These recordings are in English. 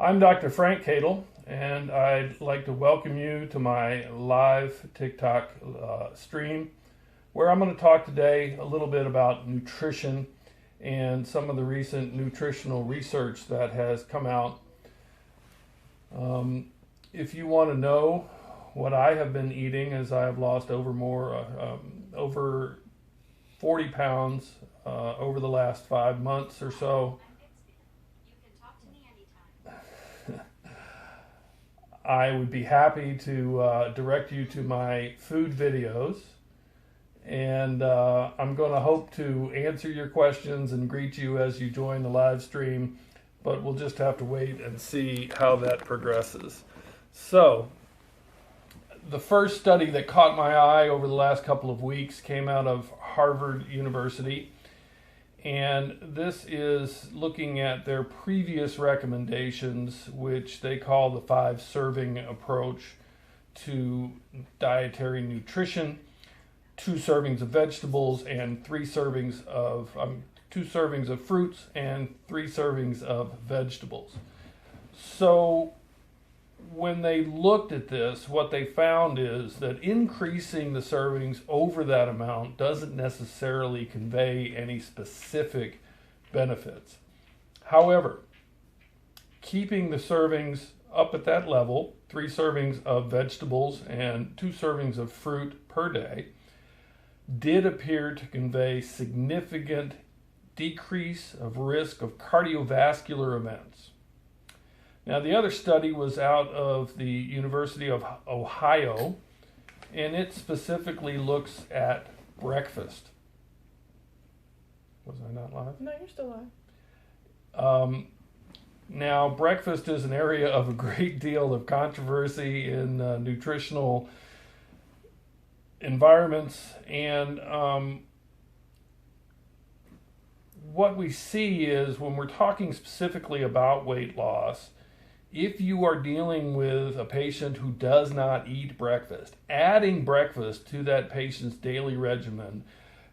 I'm Dr. Frank Cadle, and I'd like to welcome you to my live TikTok stream, where I'm going to talk today a little bit about nutrition and some of the recent nutritional research that has come out. If you want to know what I have been eating, as I have lost over 40 pounds over the last 5 months or so, I would be happy to direct you to my food videos, and I'm going to hope to answer your questions and greet you as you join the live stream, but we'll just have to wait and see how that progresses. So, the first study that caught my eye over the last couple of weeks came out of Harvard University, and this is looking at their previous recommendations, which they call the 5-serving approach to dietary nutrition: 2 servings of vegetables and 2 servings of fruits and 3 servings of vegetables. So when they looked at this, what they found is that increasing the servings over that amount doesn't necessarily convey any specific benefits. However, keeping the servings up at that level, 3 servings of vegetables and 2 servings of fruit per day, did appear to convey significant decrease of risk of cardiovascular events. Now, the other study was out of the University of Ohio, and it specifically looks at breakfast. Was I not live? No, you're still live. Now, breakfast is an area of a great deal of controversy in nutritional environments, and what we see is, when we're talking specifically about weight loss, if you are dealing with a patient who does not eat breakfast, adding breakfast to that patient's daily regimen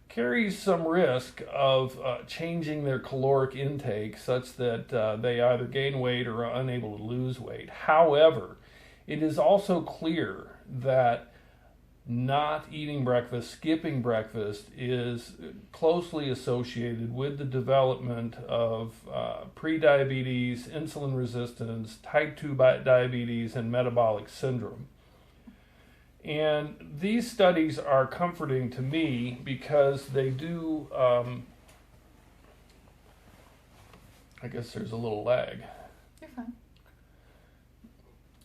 carries some risk of changing their caloric intake such that they either gain weight or are unable to lose weight. However, it is also clear that not eating breakfast, skipping breakfast, is closely associated with the development of prediabetes, insulin resistance, type 2 diabetes, and metabolic syndrome. And these studies are comforting to me because they do, I guess there's a little lag. You're fine.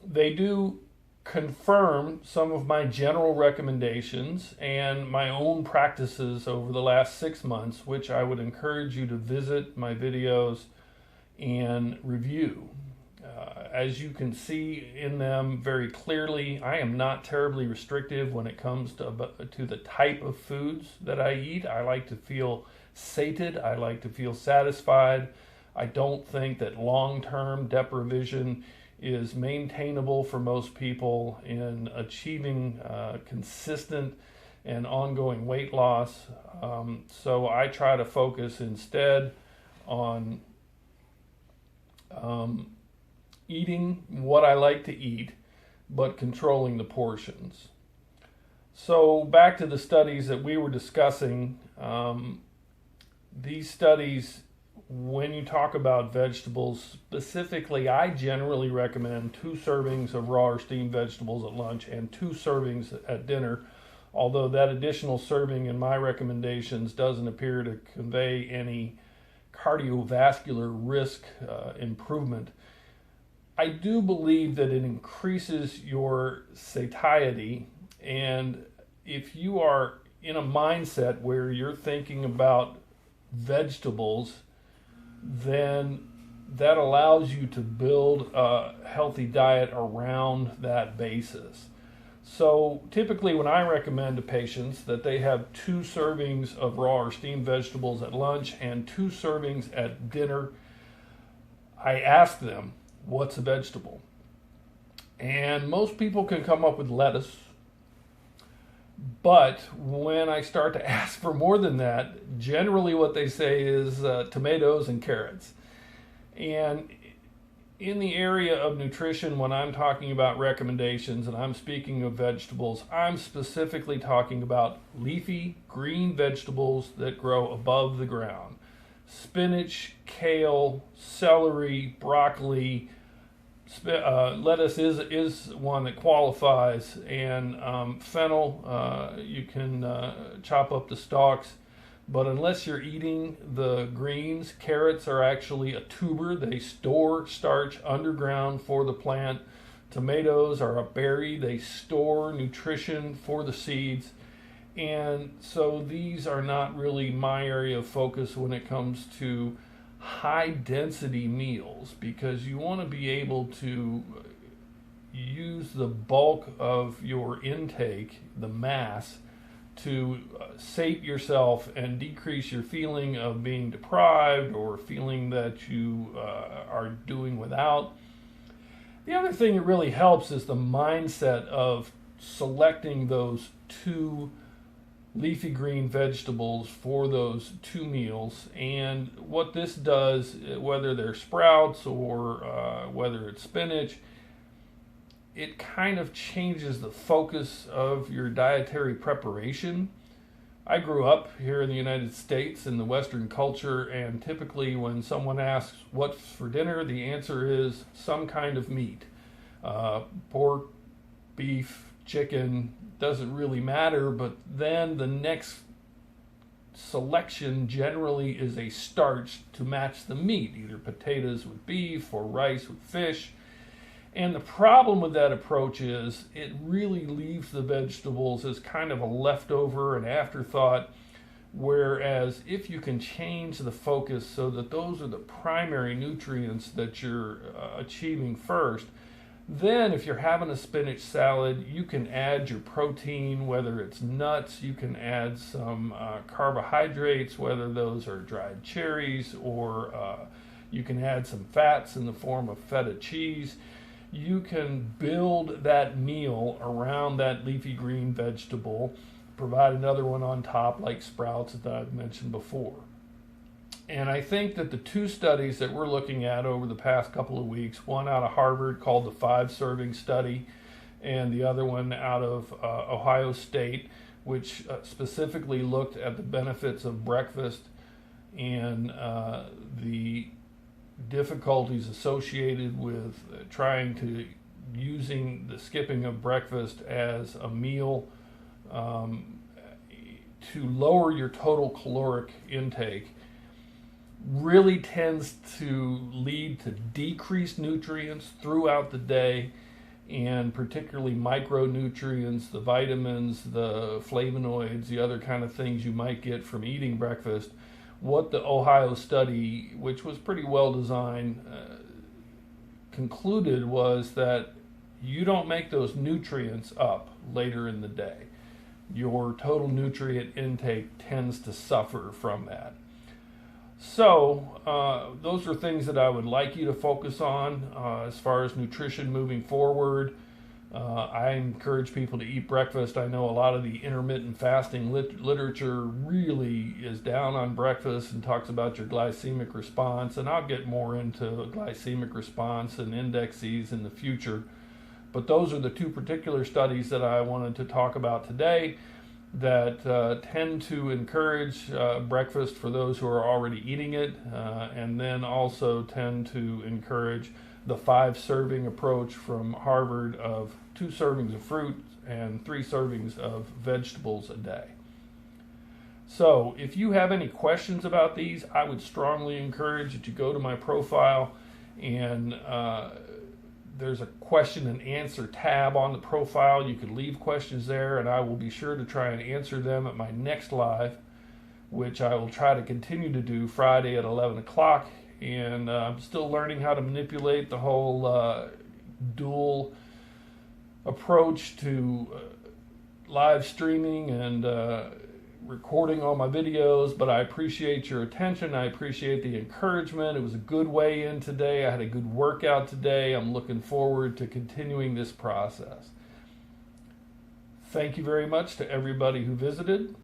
They do confirm some of my general recommendations and my own practices over the last 6 months, which I would encourage you to visit my videos and review. As you can see in them very clearly, I am not terribly restrictive when it comes to the type of foods that I eat. I like to feel sated. I like to feel satisfied. I don't think that long-term deprivation is maintainable for most people in achieving consistent and ongoing weight loss. So I try to focus instead on eating what I like to eat, but controlling the portions. So back to the studies that we were discussing. These studies, when you talk about vegetables specifically, I generally recommend 2 servings of raw or steamed vegetables at lunch and 2 servings at dinner, although that additional serving in my recommendations doesn't appear to convey any cardiovascular risk improvement. I do believe that it increases your satiety, and if you are in a mindset where you're thinking about vegetables, then that allows you to build a healthy diet around that basis. So typically when I recommend to patients that they have 2 servings of raw or steamed vegetables at lunch and 2 servings at dinner, I ask them, what's a vegetable? And most people can come up with lettuce. But when I start to ask for more than that, generally what they say is tomatoes and carrots. And in the area of nutrition, when I'm talking about recommendations and I'm speaking of vegetables, I'm specifically talking about leafy green vegetables that grow above the ground. Spinach, kale, celery, broccoli, lettuce is one that qualifies, and fennel, you can chop up the stalks. But unless you're eating the greens, carrots are actually a tuber. They store starch underground for the plant. Tomatoes are a berry. They store nutrition for the seeds. And so these are not really my area of focus when it comes to high density meals, because you want to be able to use the bulk of your intake, the mass, to sate yourself and decrease your feeling of being deprived or feeling that you are doing without. The other thing that really helps is the mindset of selecting those 2 leafy green vegetables for those 2 meals. And what this does, whether they're sprouts or whether it's spinach, it kind of changes the focus of your dietary preparation. I grew up here in the United States in the Western culture, and typically when someone asks what's for dinner, the answer is some kind of meat. Pork, beef, chicken, doesn't really matter, but then the next selection generally is a starch to match the meat, either potatoes with beef or rice with fish. And the problem with that approach is it really leaves the vegetables as kind of a leftover, an afterthought, whereas if you can change the focus so that those are the primary nutrients that you're achieving first, then if you're having a spinach salad, you can add your protein, whether it's nuts, you can add some carbohydrates, whether those are dried cherries, or you can add some fats in the form of feta cheese. You can build that meal around that leafy green vegetable, provide another one on top like sprouts that I've mentioned before. And I think that the 2 studies that we're looking at over the past couple of weeks, one out of Harvard called the 5-serving study, and the other one out of Ohio State, which specifically looked at the benefits of breakfast and the difficulties associated with using the skipping of breakfast as a meal to lower your total caloric intake, really tends to lead to decreased nutrients throughout the day, and particularly micronutrients, the vitamins, the flavonoids, the other kind of things you might get from eating breakfast. What the Ohio study, which was pretty well designed, concluded was that you don't make those nutrients up later in the day. Your total nutrient intake tends to suffer from that. So those are things that I would like you to focus on as far as nutrition moving forward. I encourage people to eat breakfast. I know a lot of the intermittent fasting literature really is down on breakfast and talks about your glycemic response, and I'll get more into glycemic response and indexes in the future. But those are the 2 particular studies that I wanted to talk about today that tend to encourage breakfast for those who are already eating it, and then also tend to encourage the 5-serving approach from Harvard of 2 servings of fruit and 3 servings of vegetables a day. So if you have any questions about these, I would strongly encourage that you go to my profile, and there's a question and answer tab on the profile. You can leave questions there, and I will be sure to try and answer them at my next live, which I will try to continue to do Friday at 11 o'clock. And I'm still learning how to manipulate the whole dual approach to live streaming and recording all my videos, but I appreciate your attention. I appreciate the encouragement. It was a good way in today. I had a good workout today. I'm looking forward to continuing this process. Thank you very much to everybody who visited.